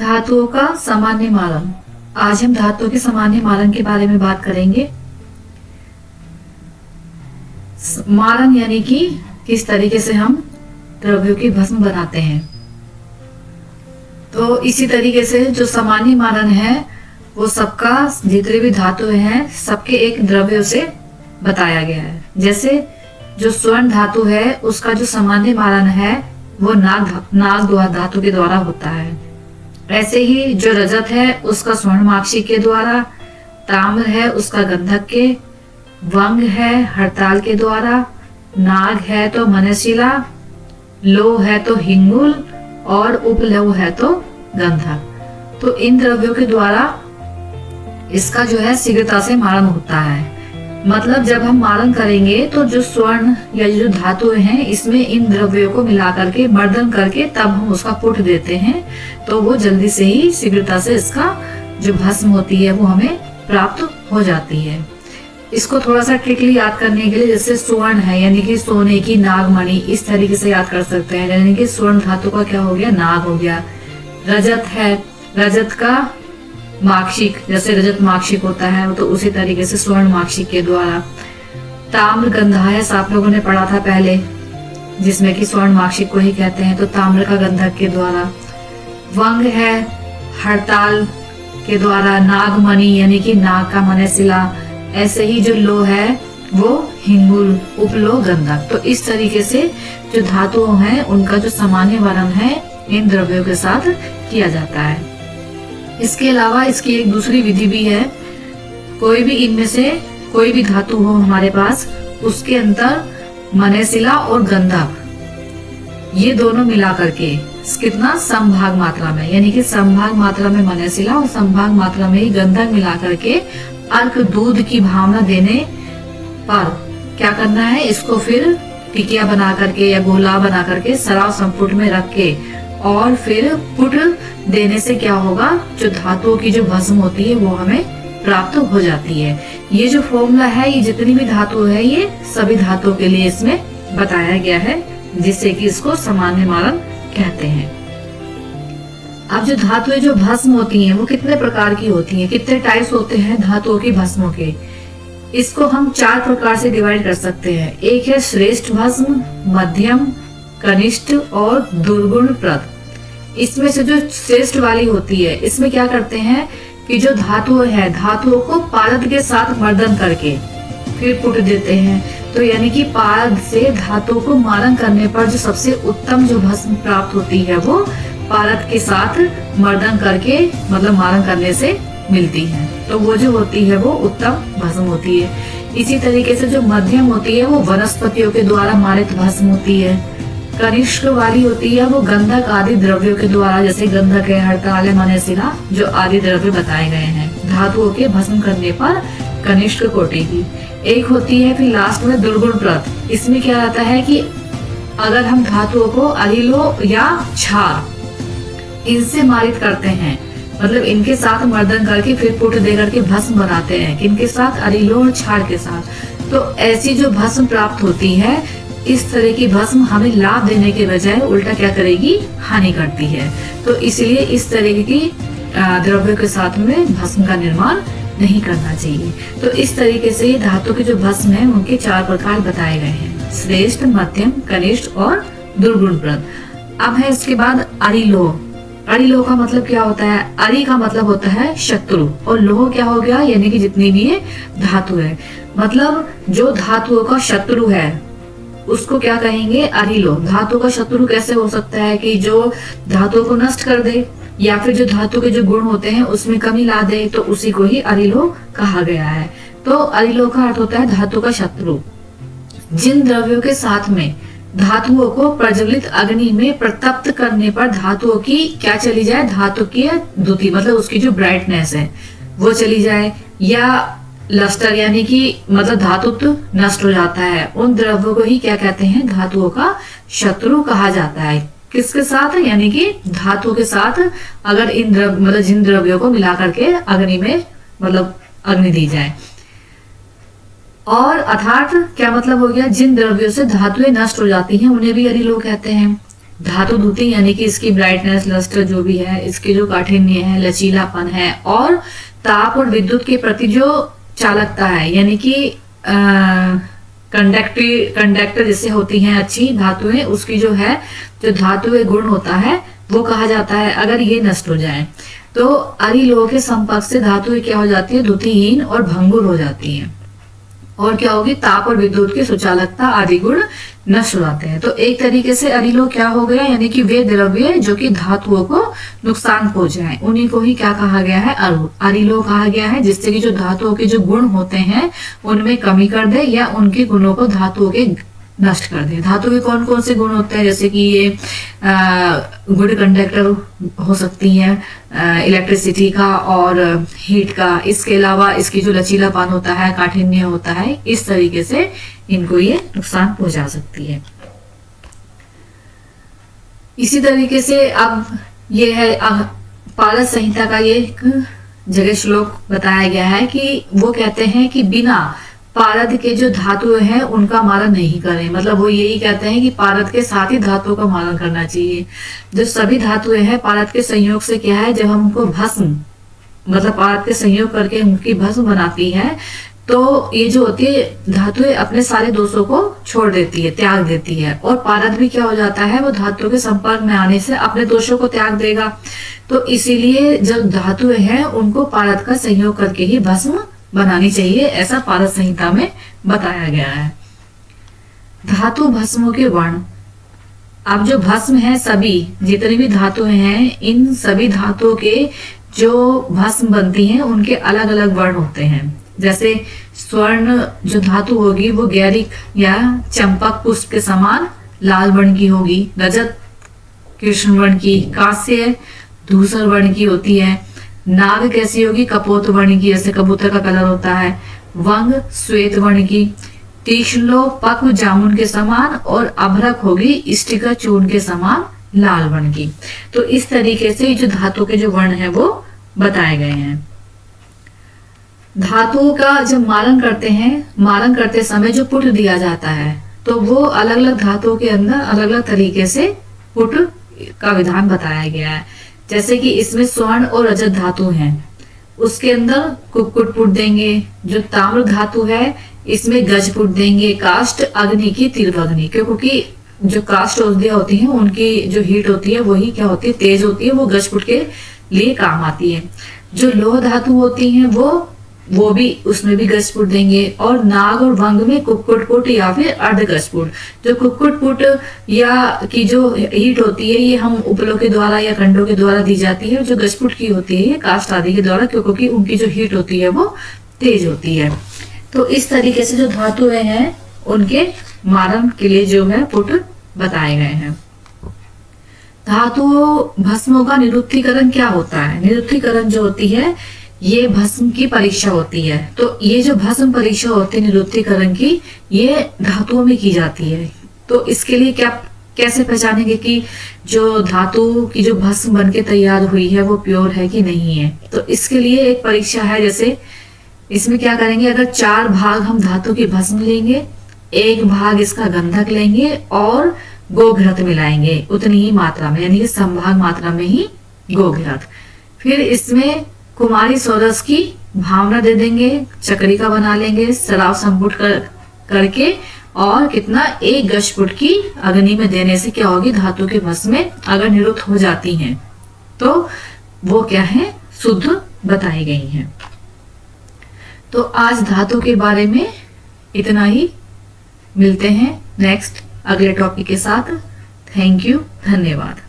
धातुओं का सामान्य मालन। आज हम धातुओं के सामान्य मालन के बारे में बात करेंगे। मालन यानी कि किस तरीके से हम द्रव्यों की भस्म बनाते हैं। तो इसी तरीके से जो सामान्य मालन है वो सबका, जितने भी धातु हैं सबके एक द्रव्य से बताया गया है। जैसे जो स्वर्ण धातु है उसका जो सामान्य मालन है वो नाग धातु के द्वारा होता है। ऐसे ही जो रजत है उसका स्वर्णमाक्षी के द्वारा, ताम्र है उसका गंधक के, वंग है हड़ताल के द्वारा, नाग है तो मनशिला, लोह है तो हिंगुल और उपलौह है तो गंधक। तो इन द्रव्यों के द्वारा इसका जो है शीघ्रता से मारण होता है। मतलब जब हम मारण करेंगे तो जो स्वर्ण या जो धातु हैं इसमें इन द्रव्यों को मिला करके मर्दन करके तब हम उसका पुट देते हैं, तो वो जल्दी से ही शीघ्रता से इसका जो भस्म होती है वो हमें प्राप्त हो जाती है। इसको थोड़ा सा ट्रिकली याद करने के लिए, जैसे स्वर्ण है यानी कि सोने की नागमणि, इस तरीके से याद कर सकते हैं। यानी कि स्वर्ण धातु का क्या हो गया, नाग हो गया। रजत है, रजत का माक्षिक, जैसे रजत माक्षिक होता है तो उसी तरीके से स्वर्ण माक्षिक के द्वारा। ताम्र गंधायस आप लोगों ने पढ़ा था पहले, जिसमें कि स्वर्ण माक्षिक को ही कहते हैं, तो ताम्र का गंधक के द्वारा। वंग है हड़ताल के द्वारा, नागमणि यानी कि नाग का मनशिला। ऐसे ही जो लोह है वो हिंगुल, उपलोह, गंधक। तो इस तरीके से जो धातुओं हैं उनका जो सामान्य वर्णन है इन द्रव्यों के साथ किया जाता है। इसके अलावा इसकी एक दूसरी विधि भी है। कोई भी इनमें से कोई भी धातु हो हमारे पास, उसके अंदर मनशिला और गंधक ये दोनों मिला करके कितना समभाग मात्रा में, यानी कि समभाग मात्रा में मनशिला और समभाग मात्रा में ही गंधक मिला करके अर्क दूध की भावना देने पर क्या करना है, इसको फिर टिकिया बना करके या गोला बना करके सराव संपुट में रख के और फिर पुट देने से क्या होगा, जो धातुओं की जो भस्म होती है वो हमें प्राप्त हो जाती है। ये जो फॉर्मूला है, ये जितनी भी धातु है ये सभी धातुओं के लिए इसमें बताया गया है, जिससे कि इसको सामान्य मालन कहते हैं। अब जो धातुएं जो भस्म होती हैं वो कितने प्रकार की होती हैं, कितने टाइप्स होते हैं धातुओं की भस्मों के, इसको हम 4 प्रकार से डिवाइड कर सकते हैं। एक है श्रेष्ठ भस्म, मध्यम, कनिष्ठ और दुर्गुण प्रद। इसमें से जो श्रेष्ठ वाली होती है इसमें क्या करते हैं कि जो धातु है धातुओं को पारद के साथ मर्दन करके फिर पुट देते हैं। तो यानी कि पारद से धातु को मारण करने पर जो सबसे उत्तम जो भस्म प्राप्त होती है वो पारद के साथ मर्दन करके, मतलब मारण करने से मिलती है। तो वो जो होती है वो उत्तम भस्म होती है। इसी तरीके से जो मध्यम होती है वो वनस्पतियों के द्वारा मारित भस्म होती है। कनिष्ठ वाली होती है वो गंधक आदि द्रव्यों के द्वारा, जैसे गंधक है, हड़ताल है, मनशिला, जो आदि द्रव्य बताए गए हैं धातुओं के भस्म करने पर कनिष्ठ कोटि की। एक होती है फिर लास्ट में दुर्गुण प्रद। इसमें क्या रहता है कि अगर हम धातुओं को अरिलो या क्षार इनसे मारित करते हैं, मतलब इनके साथ मर्दन करके फिर पुट दे करके भस्म बनाते हैं, किनके साथ, अरिलो और क्षार के साथ, तो ऐसी जो भस्म प्राप्त होती है, इस तरह की भस्म हमें लाभ देने के बजाय उल्टा क्या करेगी, हानि करती है। तो इसलिए इस तरह की द्रव्यों के साथ में भस्म का निर्माण नहीं करना चाहिए। तो इस तरीके से ये धातु के जो भस्म है उनके 4 प्रकार बताए गए हैं, श्रेष्ठ, मध्यम, कनिष्ठ और दुर्गुण प्रद। अब है इसके बाद अरिलोह। अरिलोह का मतलब क्या होता है, अरि का मतलब होता है शत्रु और लोह क्या हो गया, यानी कि जितनी भी ये धातु है, मतलब जो धातुओं का शत्रु है उसको क्या कहेंगे, अरिलोह। धातु का शत्रु कैसे हो सकता है कि जो धातु को नष्ट कर दे या फिर जो धातु के जो गुण होते हैं उसमें कमी ला दे, तो उसी को ही अरिलोह कहा गया है। तो अरिलोह का अर्थ होता है धातु का शत्रु। जिन द्रव्यों के साथ में धातुओं को प्रज्वलित अग्नि में प्रतप्त करने पर धातुओं की क्या चली जाए, धातु की द्युति मतलब उसकी जो ब्राइटनेस है वो चली जाए, या लस्टर यानी कि मतलब धातुत्व नष्ट हो जाता है, उन द्रव्यों को ही क्या कहते हैं, धातुओं का शत्रु कहा जाता है। किसके साथ, यानी कि धातु के साथ अगर इन द्रव्य मतलब जिन द्रव्यों को मिला करके अग्नि में मतलब अग्नि दी जाए। और अर्थात क्या मतलब हो गया, जिन द्रव्यों से धातुएं नष्ट हो जाती हैं उन्हें भी अरिलोह कहते हैं। धातु द्युति यानी कि इसकी ब्राइटनेस, लस्टर जो भी है, इसकी जो काठिन्य है, लचीलापन है, और ताप और विद्युत के प्रति जो चालकता है, यानी कि कंडक्टर जैसे होती हैं अच्छी धातुएं, उसकी जो है जो धातुएं गुण होता है वो कहा जाता है। अगर ये नष्ट हो जाए तो अरिलोह के संपर्क से धातुएं क्या हो जाती है, द्युतिहीन और भंगुर हो जाती हैं, और क्या होगी, ताप और विद्युत की सुचालकता आदि गुण नष्ट हो जाते हैं। तो एक तरीके से अरिलोह क्या हो गया, यानी कि वे द्रव्य जो कि धातुओं को नुकसान पहुंचाए, उन्हीं को ही क्या कहा गया है, अरिलोह कहा गया है, जिससे कि जो धातुओं के जो गुण होते हैं उनमें कमी कर दे या उनके गुणों को धातुओं के नष्ट कर दे। धातु के कौन कौन से गुण होते हैं, जैसे कि ये गुड कंडक्टर हो सकती है इलेक्ट्रिसिटी का और हीट का, इसके अलावा इसकी जो लचीलापन होता है, काठिन्य होता है, इस तरीके से इनको ये नुकसान पहुंचा सकती है। इसी तरीके से अब ये है पारस संहिता का ये एक जगह श्लोक बताया गया है कि वो कहते हैं कि बिना पारद के जो धातु है उनका मारण नहीं करें। मतलब वो यही कहते हैं कि पारद के साथ ही धातुओं का मारण करना चाहिए। जो सभी धातुएं हैं पारद के संयोग से क्या है, जब हम उनको भस्म, मतलब पारद के संयोग करके उनकी भस्म बनाती है, तो ये जो होती है धातुएं अपने सारे दोषों को छोड़ देती है, त्याग देती है, और पारद भी क्या हो जाता है, वो धातुओं के संपर्क में आने से अपने दोषों को त्याग देगा। तो इसीलिए जब धातुएं हैं उनको पारद का संयोग करके ही भस्म बनानी चाहिए, ऐसा पारस संहिता में बताया गया है। धातु भस्मों के वर्ण, अब जो भस्म है, सभी जितनी भी धातुएं हैं, इन सभी धातुओं के जो भस्म बनती हैं उनके अलग अलग वर्ण होते हैं। जैसे स्वर्ण जो धातु होगी वो गैरिक या चंपक पुष्प के समान लाल वर्ण की होगी, रजत कृष्ण वर्ण की, कांस्य धूसर वर्ण की होती है, नाग कैसी होगी, कपोत वर्ण की, जैसे कबूतर का कलर होता है, वंग श्वेत वर्ण की, तीक्ष्णलो पक्व जामुन के समान, और अभ्रक होगी स्टिका चूर्ण के समान लाल वर्ण की। तो इस तरीके से जो धातु के जो वर्ण है वो बताए गए हैं। धातुओं का जब मारण करते हैं, मारण करते समय जो पुट दिया जाता है तो वो अलग अलग धातुओं के अंदर अलग अलग तरीके से पुट का विधान बताया गया है। जैसे कि इसमें स्वर्ण और रजत धातु हैं, उसके अंदर कुक्कुट पुट देंगे। जो ताम्र धातु है इसमें गज पुट देंगे। काष्ठ अग्नि की तीव्राग्नि, क्योंकि जो काष्ठ औषधियां होती हैं उनकी जो हीट होती है वही क्या होती है, तेज होती है, वो गज पुट के लिए काम आती है। जो लोह धातु होती हैं वो भी उसमें भी गजपुट देंगे। और नाग और भंग में कुक्कुट पुट या फिर अर्ध गजपुट। जो कुक्कुट पुट या की जो हीट होती है ये हम उपलों के द्वारा या खंडों के द्वारा दी जाती है। जो गजपुट की होती है ये काष्ठ आदि के द्वारा, क्योंकि उनकी जो हीट होती है वो तेज होती है। तो इस तरीके से जो धातुएं हैं उनके मारण के लिए जो है पुट बताए गए हैं। धातुओं भस्मों का निरुत्तीकरण क्या होता है? निरुत्तीकरण जो होती है ये भस्म की परीक्षा होती है। तो ये जो भस्म परीक्षा होती है निरुत्तीकरण की, ये धातुओं में की जाती है। तो इसके लिए कैसे पहचानेंगे कि जो धातु की जो भस्म बनके तैयार हुई है वो प्योर है कि नहीं है? तो इसके लिए एक परीक्षा है। जैसे इसमें क्या करेंगे, अगर 4 भाग हम धातु की भस्म लेंगे, 1 भाग इसका गंधक लेंगे और गोघृत मिलाएंगे उतनी ही मात्रा में, यानी कि समभाग मात्रा में ही गोघृत। फिर इसमें कुमारी सोरस की भावना दे देंगे, चक्रिका बना लेंगे सराव संपुट करके, और कितना 1 गजपुट की अग्नि में देने से क्या होगी, धातु के भस्म में अगर निरुक्त हो जाती हैं तो वो क्या है, शुद्ध बताई गई हैं। तो आज धातु के बारे में इतना ही। मिलते हैं नेक्स्ट अगले टॉपिक के साथ। थैंक यू, धन्यवाद।